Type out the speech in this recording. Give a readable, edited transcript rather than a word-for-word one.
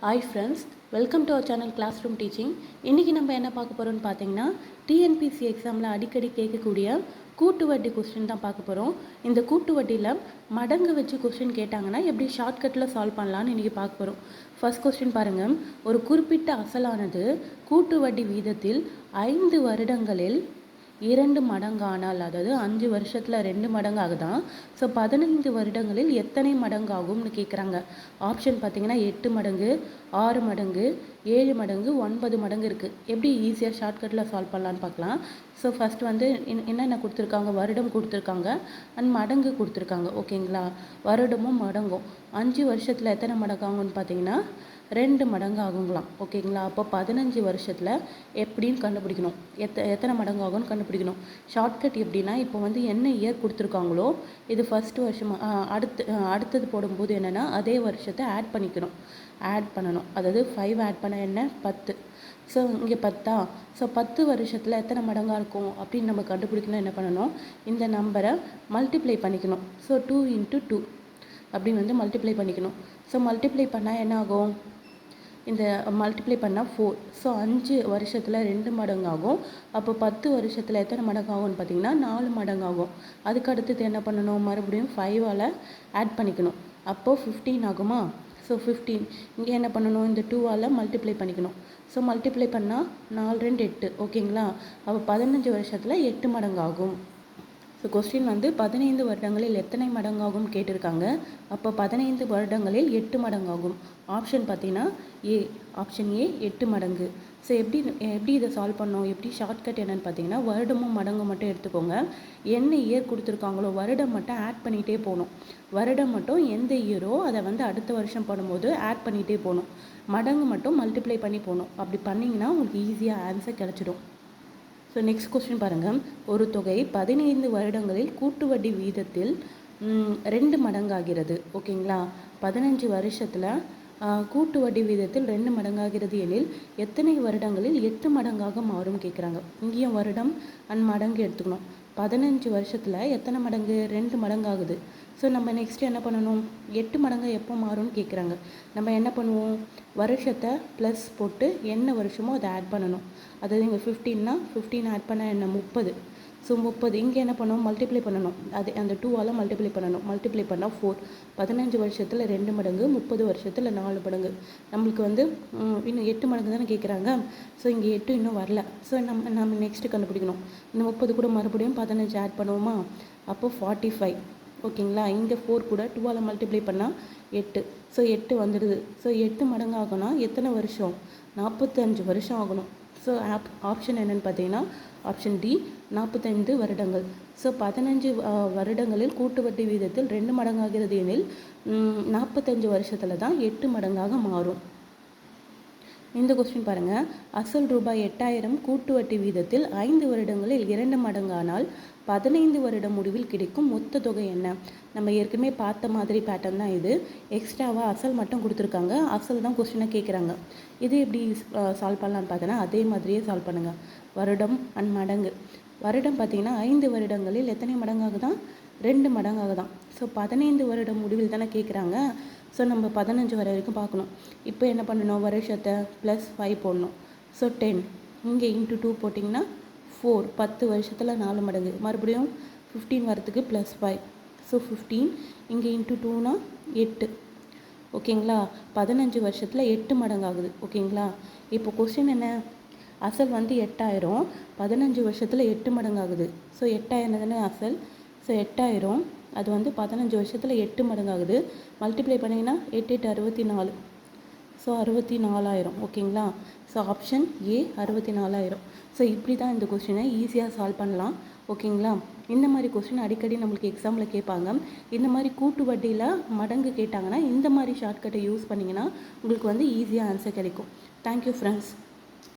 Hi friends, welcome to our channel classroom teaching. இன்றைக்கி நம்ம என்ன பார்க்க போகிறோம்னு பார்த்தீங்கன்னா, டிஎன்பிசி எக்ஸாமில் அடிக்கடி கேட்கக்கூடிய கூட்டு வட்டி கொஸ்டின் தான் பார்க்க போகிறோம். இந்த கூட்டு வட்டியில் மடங்கு வச்சு கொஸ்டின் கேட்டாங்கன்னா எப்படி ஷார்ட்கட்டில் சால்வ் பண்ணலான்னு இன்றைக்கி பார்க்க போகிறோம். ஃபர்ஸ்ட் கொஸ்டின் பாருங்கள். ஒரு குறிப்பிட்ட அசலானது கூட்டு வட்டி வீதத்தில் 5 வருடங்களில் 2 மடங்கானால், அதாவது 5 வருஷத்தில் 2 மடங்கு ஆகுதான். ஸோ 15 வருடங்களில் எத்தனை மடங்கு ஆகும்னு கேட்குறாங்க. ஆப்ஷன் பார்த்தீங்கன்னா 8 மடங்கு, 6 மடங்கு, 7 மடங்கு, 9 மடங்கு இருக்குது. எப்படி ஈஸியாக ஷார்ட்கட்டில் சால்வ் பண்ணலான்னு பார்க்கலாம். ஸோ ஃபஸ்ட் வந்து என்னென்ன கொடுத்துருக்காங்க, வருடம் கொடுத்துருக்காங்க அண்ட் மடங்கு கொடுத்துருக்காங்க. ஓகேங்களா, வருடமும் மடங்கும் 5 வருஷத்தில் எத்தனை மடங்கு ஆகும்னு பார்த்தீங்கன்னா 2 மடங்கு ஆகுங்களாம். ஓகேங்களா, அப்போ 15 வருஷத்தில் எப்படின்னு கண்டுபிடிக்கணும், எத்தனை மடங்கு ஆகும்னு கண்டுபிடிக்கணும். ஷார்ட்கட் எப்படின்னா, இப்போ வந்து என்ன இயர் கொடுத்துருக்காங்களோ இது ஃபஸ்ட்டு வருஷம், அடுத்தது போடும்போது என்னென்னா அதே வருஷத்தை ஆட் பண்ணணும். அதாவது 5 ஆட் பண்ண என்ன 10. ஸோ இங்கே 10. ஸோ 10 வருஷத்தில் எத்தனை மடங்காக இருக்கும் அப்படின்னு நம்ம கண்டுபிடிக்கணும். என்ன பண்ணணும், இந்த நம்பரை மல்டிப்ளை பண்ணிக்கணும். ஸோ 2 × 2 அப்படின்னு வந்து மல்டிப்ளை பண்ணிக்கணும். ஸோ மல்டிப்ளை பண்ணால் என்ன ஆகும், இந்த மல்டிப்ளை பண்ணால் 4. ஸோ 5 வருஷத்தில் 2 மடங்கு ஆகும். அப்போ 10 வருஷத்தில் எத்தனை மடங்கு ஆகும்னு பார்த்தீங்கன்னா 4 மடங்கு ஆகும். அதுக்கு அடுத்தது என்ன பண்ணணும், மறுபடியும் 5ஆல் ஆட் பண்ணிக்கணும். அப்போது 15 ஆகுமா. ஸோ 15 இங்கே என்ன பண்ணணும், இந்த 2ஆல் மல்டிப்ளை பண்ணிக்கணும். ஸோ மல்டிப்ளை பண்ணால் 4 2 8. ஓகேங்களா, அப்போ 15 வருஷத்தில் 8 மடங்கு ஆகும். ஸோ கொஸ்டின் வந்து 15 வருடங்களில் எத்தனை மடங்காகும் கேட்டிருக்காங்க. அப்போ 15 வருடங்களில் 8 மடங்காகும். ஆப்ஷன் பார்த்தீங்கன்னா ஆப்ஷன் ஏ 8 மடங்கு. ஸோ எப்படி இதை சால்வ் பண்ணோம், எப்படி ஷார்ட்கட் என்னென்னு பார்த்தீங்கன்னா, வருடமும் மடங்கு மட்டும் எடுத்துக்கோங்க. என்ன இயர் கொடுத்துருக்காங்களோ வருடம் மட்டும் ஆட் பண்ணிகிட்டே போகணும். வருடம் மட்டும் எந்த இயரோ அதை வந்து அடுத்த வருஷம் பண்ணும்போது ஆட் பண்ணிகிட்டே போகணும். மடங்கு மட்டும் மல்டிப்ளை பண்ணி போகணும். அப்படி பண்ணிங்கன்னா உங்களுக்கு ஈஸியாக ஆன்சர் கிடச்சிடும். ஸோ நெக்ஸ்ட் கொஸ்டின் பாருங்கள். ஒரு தொகை 15 வருடங்களில் கூட்டு வட்டி வீதத்தில் 2 மடங்காகிறது. ஓகேங்களா, 15 வருஷத்தில் கூட்டு வட்டி வீதத்தில் 2 மடங்காகிறது எனில் எத்தனை வருடங்களில் 8 மடங்காக மாறும் கேட்குறாங்க. இங்கேயும் வருடம் அண்ட் மடங்கு எடுத்துக்கணும். 15 வருஷத்தில் எத்தனை மடங்கு, 2 மடங்காகுது. ஸோ நம்ம நெக்ஸ்ட்டு என்ன பண்ணணும், 8 மடங்கு எப்போ மாறும்னு கேட்குறாங்க. நம்ம என்ன பண்ணுவோம், வருஷத்தை ப்ளஸ் போட்டு என்ன வருஷமோ அதை ஆட் பண்ணணும். அதாவது இங்கே 15னா 15 ஆட் பண்ண என்ன 30. ஸோ 30 இங்கே என்ன பண்ணணும், மல்டிப்ளை பண்ணணும். அது அந்த 2ஆல் மல்டிப்ளை பண்ணணும். மல்டிப்ளை பண்ணால் 4. 15 வருஷத்தில் 2 மடங்கு, 30 வருஷத்தில் 4 மடங்கு. நம்மளுக்கு வந்து இன்னும் 8 மடங்கு தானே கேட்குறாங்க. ஸோ இங்கே 8 இன்னும் வரல. ஸோ நம்ம நெக்ஸ்ட்டு கண்டுபிடிக்கணும். இந்த 30 கூட மறுபடியும் 15 ஆட் பண்ணுவோமா, அப்போ 45. ஓகேங்களா, இங்கே 4 கூட 2ஆல் மல்டிப்ளை பண்ணால் 8. ஸோ 8 வந்துடுது. ஸோ 8 மடங்கு ஆகும்னா எத்தனை வருஷம், 45 வருஷம் ஆகணும். ஸோ ஆப்ஷன் என்னென்னு பார்த்தீங்கன்னா ஆப்ஷன் டி 45 வருடங்கள். ஸோ 15 வருடங்களில் கூட்டு வட்டி வீதத்தில் 2 மடங்காகிறது எனில் 45 வருஷத்தில் தான் 8 மடங்காக மாறும். இந்த கொஸ்டின் பாருங்கள். அசல் ரூபாய் 8000 கூட்டு வட்டி வீதத்தில் 5 வருடங்களில் 2 மடங்கானால் 15 வருட முடிவில் கிடைக்கும் மொத்த தொகை என்ன. நம்ம ஏற்கனவே பார்த்த மாதிரி பேட்டர்ன் தான் இது. எக்ஸ்ட்ராவாக அசல் மட்டும் கொடுத்துருக்காங்க. அசல் தான் கொஸ்டினை கேட்குறாங்க. இது எப்படி சால்வ் பண்ணலான்னு பார்த்தோன்னா அதே மாதிரியே சால்வ் பண்ணுங்கள். வருடம் அண்ட் மடங்கு. வருடம் பார்த்திங்கன்னா 5 வருடங்களில் எத்தனை மடங்காகுதான், 2 மடங்காகுதான். ஸோ 15 வருடம் முடிவில் தானே கேட்குறாங்க. ஸோ நம்ம 15 வரை வரைக்கும் பார்க்கணும். இப்போ என்ன பண்ணணும், வருஷத்தை ப்ளஸ் 5 போடணும். ஸோ 10 இங்கே × 2 போட்டிங்கன்னா 4. 10 வருஷத்தில் 4 மடங்கு. மறுபடியும் 15 வரத்துக்கு ப்ளஸ் 5. ஸோ 15 இங்கே × 2னா 8. ஓகேங்களா, 15 வருஷத்தில் 8 மடங்கு ஆகுது. ஓகேங்களா, இப்போ கொஸ்டின் என்ன, அசல் வந்து 8000, 15 வருஷத்தில் 8 மடங்கு ஆகுது. ஸோ 8000 தானே அசல். ஸோ 8000 அது வந்து 15 வருஷத்தில் 8 மடங்கு ஆகுது. மல்டிப்ளை பண்ணிங்கன்னா 8 8 64. ஸோ 64000. ஓகேங்களா, ஸோ ஆப்ஷன் ஏ 64000. ஸோ இப்படி தான் இந்த கொஸ்டினை ஈஸியாக சால்வ் பண்ணலாம். ஓகேங்களா, இந்த மாதிரி கொஸ்டின் அடிக்கடி நம்மளுக்கு எக்ஸாமில் கேட்பாங்க. இந்த மாதிரி கூட்டு வட்டியில் மடங்கு கேட்டாங்கன்னா இந்த மாதிரி ஷார்ட்கட்டை யூஸ் பண்ணிங்கன்னா உங்களுக்கு வந்து ஈஸியாக ஆன்சர் கிடைக்கும். Thank you friends.